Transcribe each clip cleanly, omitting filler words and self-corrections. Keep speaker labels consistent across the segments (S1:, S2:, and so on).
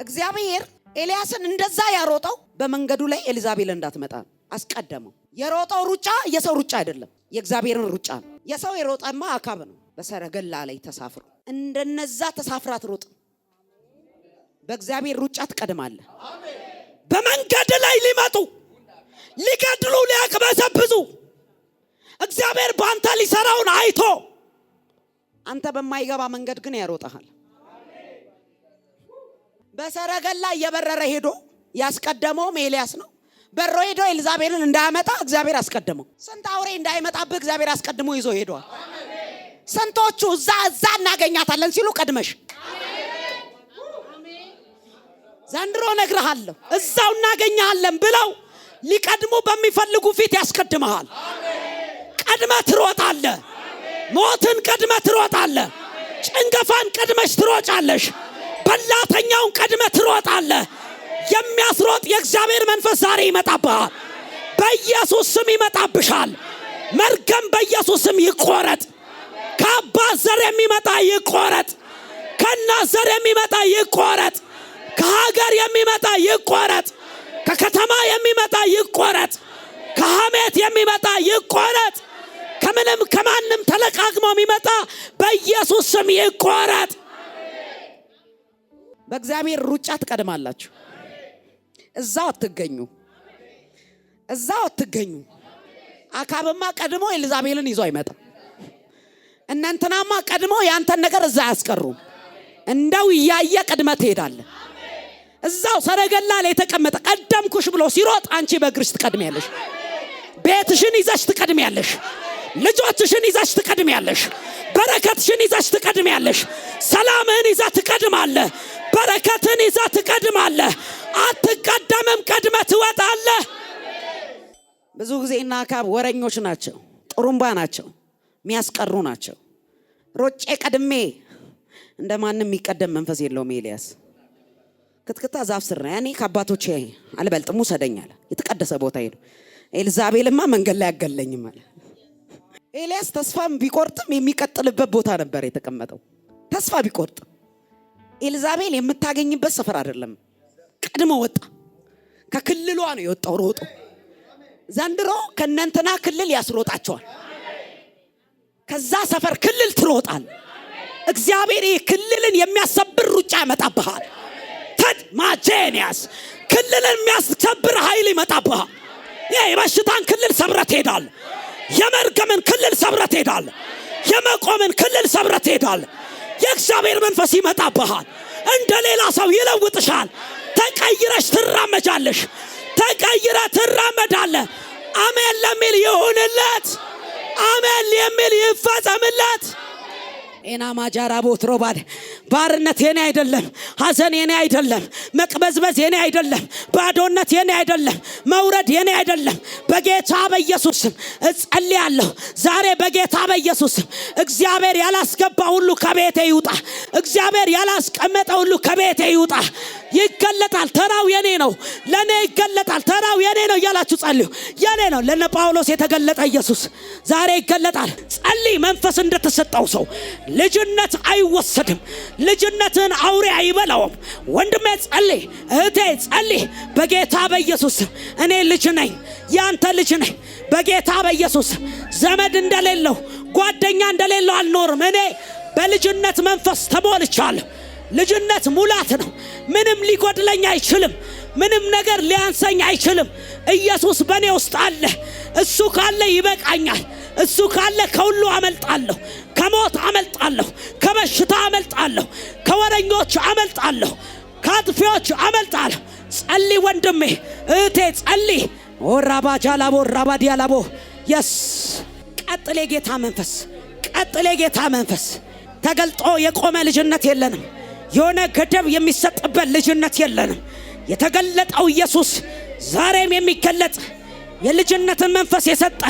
S1: እግዚአብሔር ኤልያስን እንደዛ ያሮጠው በመንገዱ ላይ ኤልዛቤል እንዳትመጣ አስቀደመው። የሮጠው ሩጫ የሰው ሩጫ አይደለም፣ የእግዚአብሔርን ሩጫ ነው። የሰው የሮጠማ አካብ ነው። በሰረገላ ላይ ተሳፍሮ እንደነዛ ተሳፍራት ሮጥ። በእግዚአብሔር ሩጫ ትቀድማለህ። በመንገድ ላይ ሊመጡ ሊገድሉ ሊያቅበሰብሱ እግዚአብሔር ባንተ ሊሰራውን አይቶ አንተ በማይገባ መንገድ ግን ያሮጣሃል። በሰረገላ እየበረረ ሄዶ ያስቀደመውም ኤልያስ ነው። በሮ ሄዶ ኤልዛቤልን እንዳያመጣ እግዚአብሔር አስቀደመው። ስንት አውሬ እንዳይመጣብህ እግዚአብሔር አስቀድሞ ይዞ ሄዷል። ስንቶቹ እዛ እናገኛታለን ሲሉ ቀድመሽ ዘንድሮ ነግረሃለሁ እዛው እናገኛለን ብለው ሊቀድሙ በሚፈልጉ ፊት ያስቀድመሃል። ቀድመህ ትሮጣለህ። ሞትን ቀድመህ ትሮጣለህ። ጭንገፋን ቀድመሽ ትሮጫለሽ። በላተኛውን ቀድመህ ትሮጣለህ። የሚያስሮጥ የእግዚአብሔር መንፈስ ዛሬ ይመጣብሃል። በኢየሱስ ስም ይመጣብሻል። መርገም በኢየሱስ ስም ይቆረጥ። ከአባት ዘር የሚመጣ ይቆረጥ። ከእናት ዘር የሚመጣ ይቆረጥ። ከሀገር የሚመጣ ይቆረጥ። ከከተማ የሚመጣ ይቆረጥ። ከሐሜት የሚመጣ ይቆረጥ። ከምንም ከማንም ተለቃቅሞ የሚመጣ በኢየሱስ ስም ይቆረጥ። በእግዚአብሔር ሩጫ ትቀድማላችሁ። እዛው አትገኙ፣ እዛው አትገኙ። አካብማ ቀድሞ ኤልዛቤልን ይዞ አይመጣ። እናንተናማ ቀድሞ ያንተን ነገር እዛ ያስቀሩም። እንደው ያየ ቀድመ ትሄዳለህ። እዛው ሰረገላ ላይ ተቀመጠ ቀደምኩሽ ብሎ ሲሮጥ አንቺ በእግርሽ ትቀድሚያለሽ። ቤትሽን ይዘሽ ትቀድሚያለሽ። ልጆችሽን ይዘሽ ትቀድሚያለሽ። በረከትሽን ይዘሽ ትቀድሚያለሽ። ሰላምህን ይዘህ ትቀድማለህ። በረከትን ይዘህ ትቀድማለህ። አትቀደምም፣ ቀድመህ ትወጣለህ። ብዙ ጊዜና አካብ ወረኞች ናቸው፣ ጥሩምባ ናቸው፣ የሚያስቀሩ ናቸው። ሮጬ ቀድሜ እንደማንም የሚቀደም መንፈስ የለውም ኤልያስ። ክትክታ ዛፍ ስር ነው። ያኔ ከአባቶቼ አልበልጥም ውሰደኝ አለ። የተቀደሰ ቦታ ሄዱ። ኤልዛቤልማ መንገድ ላይ ያገለኝም አለ። ኤልያስ ተስፋም ቢቆርጥም የሚቀጥልበት ቦታ ነበር የተቀመጠው። ተስፋ ቢቆርጥም ኤልዛቤል የምታገኝበት ሰፈር አይደለም። ቀድሞ ወጣ። ከክልሏ ነው የወጣው ሮጦ። ዘንድሮ ከነንተና ክልል ያስሮጣቸዋል። ከዛ ሰፈር ክልል ትሮጣል። እግዚአብሔር ክልልን የሚያሰብር ሩጫ ያመጣብሃል። ማጄኒያስ ክልልን የሚያስከብር ኃይል ይመጣብሃል። የበሽታን ክልል ሰብረት ሄዳል። የመርገምን ክልል ሰብረት ሄዳል። የመቆምን ክልል ሰብረት ሄዳል። የእግዚአብሔር መንፈስ ይመጣብሃል። እንደ ሌላ ሰው ይለውጥሻል። ተቀይረሽ ትራመጃለሽ። ተቀይረ ትራመዳለህ። አሜን ለሚል ይሁንለት። አሜን የሚል ይፈጸምለት። ኤና ማጃራቦ ትሮባድ ባርነት የኔ አይደለም። ሐዘን የኔ አይደለም። መቅበዝበዝ የኔ አይደለም። ባዶነት የኔ አይደለም። መውረድ የኔ አይደለም። በጌታ በኢየሱስ ስም እጸልያለሁ። ዛሬ በጌታ በኢየሱስ ስም እግዚአብሔር ያላስገባ ሁሉ ከቤቴ ይውጣ። እግዚአብሔር ያላስቀመጠ ሁሉ ከቤቴ ይውጣ። ይገለጣል። ተራው የኔ ነው። ለኔ ይገለጣል። ተራው የኔ ነው እያላችሁ ጸልዩ። የኔ ነው። ለነ ጳውሎስ የተገለጠ ኢየሱስ ዛሬ ይገለጣል። ጸልይ። መንፈስ እንደተሰጠው ሰው ልጅነት አይወሰድም። ልጅነትን አውሬ አይበላውም። ወንድሜ ጸልይ፣ እህቴ ጸልይ። በጌታ በኢየሱስ እኔ ልጅ ነኝ፣ ያንተ ልጅ ነኝ። በጌታ በኢየሱስ ዘመድ እንደሌለው ጓደኛ እንደሌለው አልኖርም። እኔ በልጅነት መንፈስ ተሞልቻለሁ። ልጅነት ሙላት ነው። ምንም ሊጎድለኝ አይችልም። ምንም ነገር ሊያንሰኝ አይችልም። ኢየሱስ በእኔ ውስጥ አለ። እሱ ካለ ይበቃኛል። እሱ ካለ ከሁሉ አመልጣለሁ። ከሞት አመልጣለሁ። ከበሽታ አመልጣለሁ። ከወረኞች አመልጣለሁ። ከአጥፊዎች አመልጣለሁ። ጸልይ ወንድሜ እህቴ ጸልይ። ወራባ ጃላቦ ራባዲያ ላቦ የስ ቀጥል። የጌታ መንፈስ ቀጥል። የጌታ መንፈስ ተገልጦ የቆመ ልጅነት የለንም። የሆነ ገደብ የሚሰጥበት ልጅነት የለንም። የተገለጠው ኢየሱስ ዛሬም የሚገለጥ የልጅነትን መንፈስ የሰጠ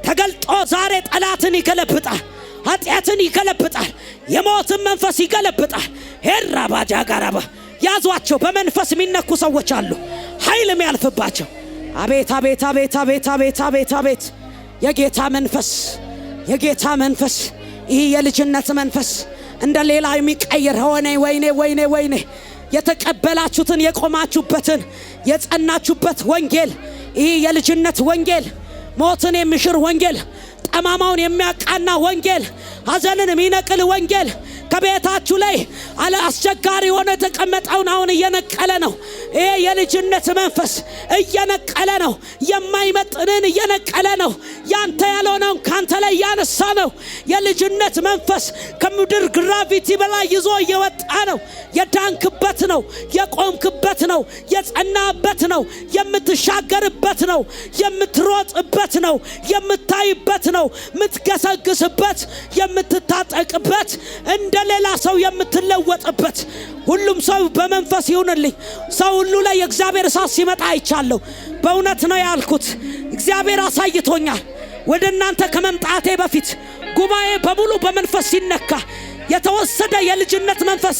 S1: ተገልጦ ዛሬ ጠላትን ይገለብጣል። ኃጢአትን ይገለብጣል። የሞትን መንፈስ ይገለብጣል። ሄራባጃ ጋራባ ያዟቸው። በመንፈስ የሚነኩ ሰዎች አሉ፣ ኃይልም ያልፍባቸው። አቤት አቤት አቤት አቤት አቤት አቤት አቤት የጌታ መንፈስ የጌታ መንፈስ ይህ የልጅነት መንፈስ እንደ ሌላ የሚቀየር ሆነ። ወይኔ ወይኔ ወይኔ የተቀበላችሁትን የቆማችሁበትን የጸናችሁበት ወንጌል ይሄ የልጅነት ወንጌል ሞትን የሚሽር ወንጌል ጠማማውን የሚያቃና ወንጌል ሐዘንን የሚነቅል ወንጌል ከቤታችሁ ላይ አስቸጋሪ ሆነ ተቀመጠውን አሁን እየነቀለ ነው። ይሄ የልጅነት መንፈስ እየነቀለ ነው። የማይመጥንን እየነቀለ ነው። ያንተ ያልሆነውን ካንተ ላይ ያነሳ ነው። የልጅነት መንፈስ ከምድር ግራቪቲ በላይ ይዞ እየወጣ ነው። የዳንክበት ነው፣ የቆምክበት ነው፣ የጸናበት ነው፣ የምትሻገርበት ነው፣ የምትሮጥበት ነው፣ የምታይበት ነው፣ የምትገሰግስበት፣ የምትታጠቅበት እንደ ሌላ ሰው የምትለወጥበት። ሁሉም ሰው በመንፈስ ይሁንልኝ። ሰው ሁሉ ላይ የእግዚአብሔር እሳት ሲመጣ አይቻለሁ። በእውነት ነው ያልኩት። እግዚአብሔር አሳይቶኛል። ወደ እናንተ ከመምጣቴ በፊት ጉባኤ በሙሉ በመንፈስ ሲነካ የተወሰደ የልጅነት መንፈስ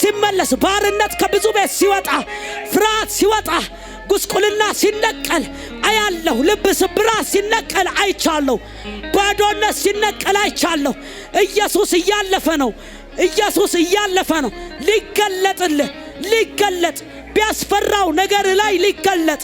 S1: ሲመለስ ባርነት ከብዙ ቤት ሲወጣ ፍርሃት ሲወጣ ጉስቁልና ሲነቀል አያለሁ። ልብ ስብራት ሲነቀል አይቻለሁ። ባዶነት ሲነቀል አይቻለሁ። ኢየሱስ እያለፈ ነው። ኢየሱስ እያለፈ ነው። ሊገለጥልህ ሊገለጥ ቢያስፈራው ነገር ላይ ሊገለጥ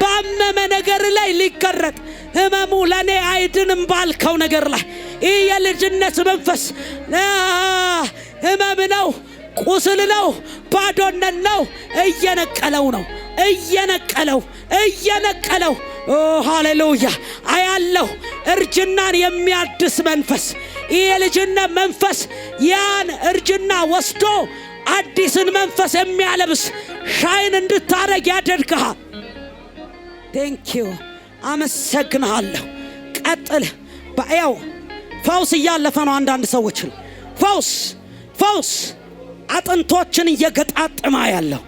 S1: ባመመ ነገር ላይ ሊገረጥ ህመሙ ለኔ አይድንም ባልከው ነገር ላይ ይህ የልጅነት መንፈስ ህመም ነው፣ ቁስል ነው፣ ባዶነት ነው። እየነቀለው ነው እየነቀለው ሃሌሉያ አያለሁ። እርጅናን የሚያድስ መንፈስ ይህ የልጅነት መንፈስ ያን እርጅና ወስዶ አዲስን መንፈስ የሚያለብስ ሻይን እንድታረግ ያደርግሃል። ቴንኪዩ አመሰግንሃለሁ። ቀጥል። በያው ፈውስ እያለፈ ነው። አንዳንድ ሰዎች ፈውስ አጥንቶችን እየገጣጠማ ያለው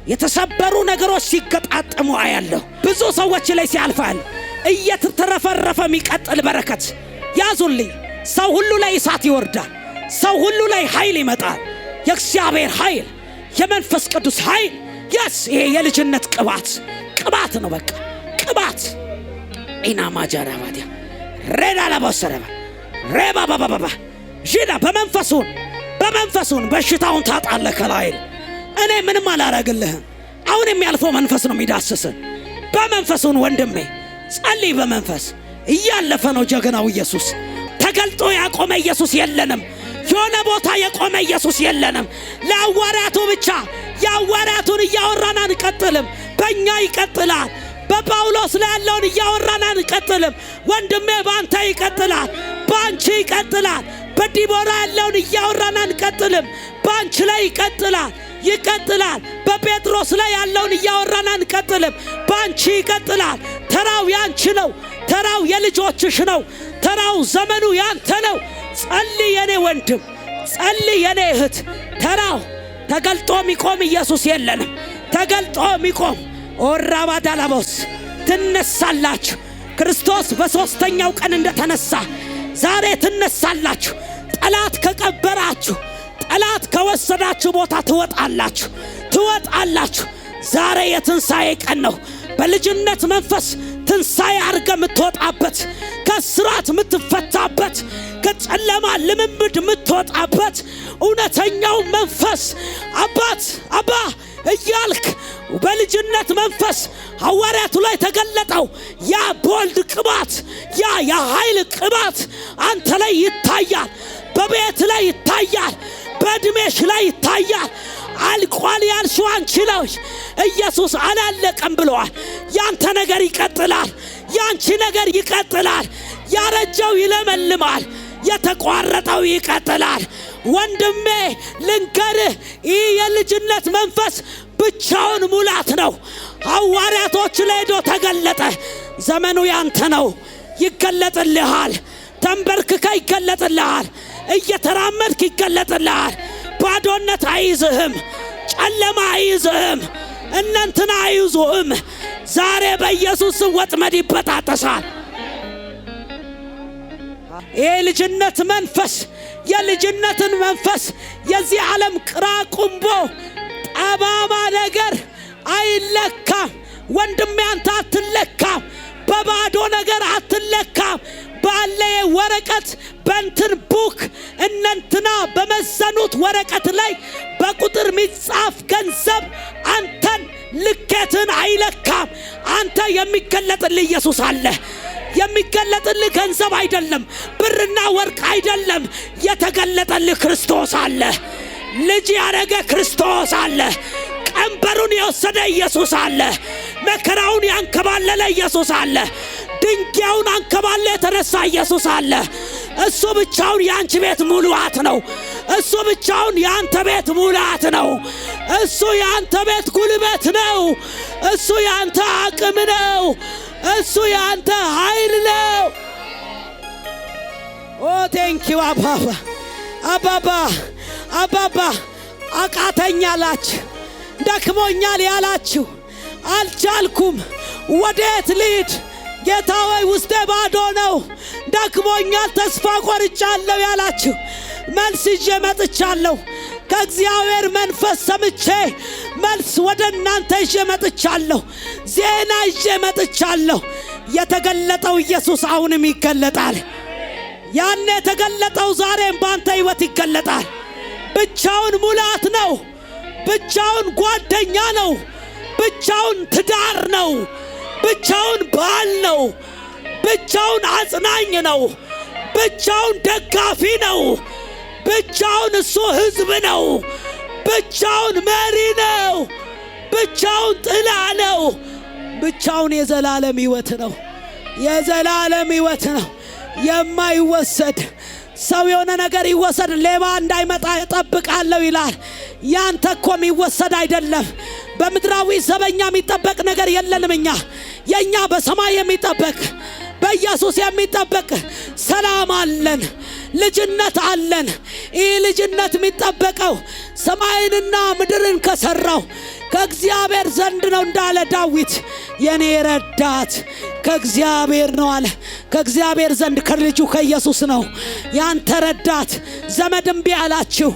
S1: የተሰበሩ ነገሮች ሲገጣጠሙ አያለሁ። ብዙ ሰዎች ላይ ሲያልፋል እየተተረፈረፈ የሚቀጥል በረከት ያዙልኝ። ሰው ሁሉ ላይ እሳት ይወርዳል። ሰው ሁሉ ላይ ኃይል ይመጣል። የእግዚአብሔር ኃይል፣ የመንፈስ ቅዱስ ኃይል። ይሄ የልጅነት ቅባት ነው። በቃ ቅባት ኢና ማጃራ ባዲያ ሬዳ ለበሰረባ ሬባ ባባባ ጂዳ በመንፈሱን በሽታውን ታጣለህ ከላይ። እኔ ምንም አላረግልህም። አሁን የሚያልፈው መንፈስ ነው የሚዳስስ። በመንፈሱን ወንድሜ ጸልይ። በመንፈስ እያለፈ ነው ጀግናው ኢየሱስ። ተገልጦ ያቆመ ኢየሱስ የለንም። የሆነ ቦታ የቆመ ኢየሱስ የለንም። ለሐዋርያቱ ብቻ የሐዋርያቱን እያወራን አንቀጥልም። በእኛ ይቀጥላል። በጳውሎስ ላይ ያለውን እያወራን አንቀጥልም። ወንድሜ ባንተ ይቀጥላል፣ ባንቺ ይቀጥላል። በዲቦራ ያለውን እያወራን አንቀጥልም። ባንቺ ላይ ይቀጥላል። በጴጥሮስ ላይ ያለውን እያወራን አንቀጥልም። ባንቺ ይቀጥላል። ተራው ያንቺ ነው። ተራው የልጆችሽ ነው። ተራው ዘመኑ ያንተ ነው። ጸልይ የኔ ወንድም፣ ጸልይ የኔ እህት። ተራው ተገልጦ የሚቆም ኢየሱስ የለንም። ተገልጦ የሚቆም ኦራባዳላቦስ ትነሳላችሁ። ክርስቶስ በሶስተኛው ቀን እንደተነሳ ዛሬ ትነሳላችሁ። ጠላት ከቀበራችሁ፣ ጠላት ከወሰዳችሁ ቦታ ትወጣላችሁ። ዛሬ የትንሣኤ ቀን ነው። በልጅነት መንፈስ ትንሣኤ አርገ የምትወጣበት፣ ከስራት የምትፈታበት፣ ከጨለማ ልምምድ የምትወጣበት እውነተኛው መንፈስ አባ እያልክ በልጅነት መንፈስ ሐዋርያቱ ላይ ተገለጠው። ያ ቦልድ ቅባት፣ ያ የኃይል ቅባት አንተ ላይ ይታያል። በቤት ላይ ይታያል። በእድሜሽ ላይ ይታያል። አልቋል ያልሽው አንቺ ነሽ። ኢየሱስ አላለቀም ብለዋል። ያንተ ነገር ይቀጥላል። ያንቺ ነገር ይቀጥላል። ያረጀው ይለመልማል። የተቋረጠው ይቀጥላል። ወንድሜ ልንገርህ፣ ይህ የልጅነት መንፈስ ብቻውን ሙላት ነው። ሐዋርያቶች ላይ ሄዶ ተገለጠ። ዘመኑ ያንተ ነው። ይገለጥልሃል። ተንበርክከ ይገለጥልሃል። እየተራመድክ ይገለጥልሃል። ባዶነት አይዝህም። ጨለማ አይዝህም። እናንተና አይዙህም። ዛሬ በኢየሱስ ወጥመድ ይበጣጠሳል። የልጅነት መንፈስ፣ የልጅነትን መንፈስ የዚህ ዓለም ቅራቁምቦ ጠባማ ነገር አይለካም። ወንድሜ አንተ አትለካም። በባዶ ነገር አትለካም። ባለ ወረቀት በእንትን ቡክ እነንትና በመዘኑት ወረቀት ላይ በቁጥር የሚጻፍ ገንዘብ አንተን ልኬትን አይለካም። አንተ የሚገለጥልህ ኢየሱስ አለ። የሚገለጥልህ ገንዘብ አይደለም፣ ብርና ወርቅ አይደለም። የተገለጠልህ ክርስቶስ አለ። ልጅ ያረገ ክርስቶስ አለ። ቀንበሩን የወሰደ ኢየሱስ አለ። መከራውን ያንከባለለ ኢየሱስ አለ። ድንጋዩን አንከባለ የተነሳ ኢየሱስ አለ። እሱ ብቻውን የአንቺ ቤት ሙሉአት ነው። እሱ ብቻውን የአንተ ቤት ሙሉአት ነው። እሱ የአንተ ቤት ጉልበት ነው። እሱ የአንተ አቅም ነው። እሱ የአንተ ኃይል ነው። ኦ ቴንኪው አባባ አባባ አባባ። አቃተኛ ያላችሁ፣ ደክሞኛል ያላችሁ፣ አልቻልኩም ወዴት ልሂድ ጌታ ሆይ ውስጤ ባዶ ነው ደክሞኛል ተስፋ ቆርጫለሁ ያላችሁ መልስ ይዤ መጥቻለሁ። ከእግዚአብሔር መንፈስ ሰምቼ መልስ ወደ እናንተ ይዤ መጥቻለሁ። ዜና ይዤ መጥቻለሁ። የተገለጠው ኢየሱስ አሁንም ይገለጣል። ያን የተገለጠው ዛሬም ባንተ ሕይወት ይገለጣል። ብቻውን ሙላት ነው። ብቻውን ጓደኛ ነው። ብቻውን ትዳር ነው። ብቻውን ባል ነው። ብቻውን አጽናኝ ነው። ብቻውን ደጋፊ ነው። ብቻውን እሱ ሕዝብ ነው። ብቻውን መሪ ነው። ብቻውን ጥላ ነው። ብቻውን የዘላለም ሕይወት ነው። የዘላለም ሕይወት ነው የማይወሰድ። ሰው የሆነ ነገር ይወሰድ ሌባ እንዳይመጣ እጠብቃለሁ ይላል። ያንተ እኮ የሚወሰድ አይደለም። በምድራዊ ዘበኛ የሚጠበቅ ነገር የለንም። የኛ በሰማይ የሚጠበቅ በኢየሱስ የሚጠበቅ ሰላም አለን፣ ልጅነት አለን። ይህ ልጅነት የሚጠበቀው ሰማይንና ምድርን ከሰራው ከእግዚአብሔር ዘንድ ነው እንዳለ ዳዊት። የኔ ረዳት ከእግዚአብሔር ነው አለ። ከእግዚአብሔር ዘንድ ከልጁ ከኢየሱስ ነው። ያንተ ረዳት ዘመድ እምቢ አላችሁ፣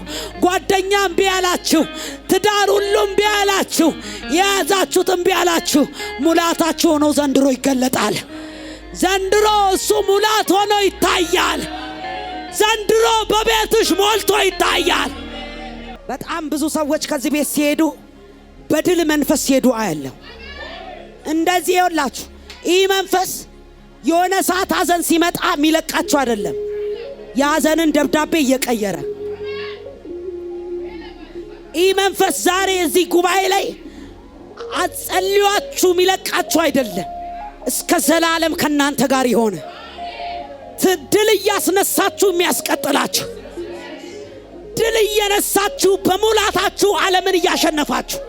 S1: ጓደኛ እምቢ አላችሁ፣ ትዳር ሁሉ እምቢ አላችሁ፣ የያዛችሁት እምቢ አላችሁ። ሙላታችሁ ሆኖ ዘንድሮ ይገለጣል። ዘንድሮ እሱ ሙላት ሆኖ ይታያል። ዘንድሮ በቤትሽ ሞልቶ ይታያል። በጣም ብዙ ሰዎች ከዚህ ቤት ሲሄዱ በድል መንፈስ ሲሄዱ አያለሁ። እንደዚህ ይኸውላችሁ፣ ይህ መንፈስ የሆነ ሰዓት ሐዘን ሲመጣ የሚለቃችሁ አይደለም። የሐዘንን ደብዳቤ እየቀየረ ይህ መንፈስ ዛሬ እዚህ ጉባኤ ላይ አጸልያችሁ የሚለቃችሁ አይደለም። እስከ ዘላለም ከናንተ ጋር ይሆነ ድል እያስነሳችሁ የሚያስቀጥላችሁ፣ ድል እየነሳችሁ በሙላታችሁ ዓለምን እያሸነፋችሁ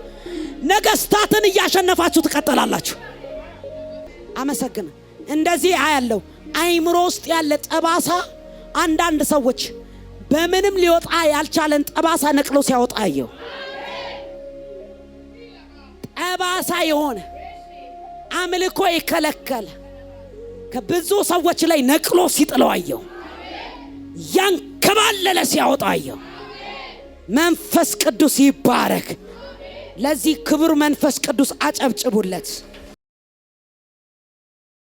S1: ነገስታትን እያሸነፋችሁ ትቀጥላላችሁ። አመሰግና። እንደዚህ አያለው አይምሮ ውስጥ ያለ ጠባሳ አንዳንድ ሰዎች በምንም ሊወጣ ያልቻለን ጠባሳ ነቅሎ ሲያወጣ አየው። ጠባሳ የሆነ አምልኮ ይከለከለ ከብዙ ሰዎች ላይ ነቅሎ ሲጥለው አየው። ያንከባለለ ሲያወጣ አየው። መንፈስ ቅዱስ ይባረክ። ለዚህ ክብር መንፈስ ቅዱስ አጨብጭቡለት።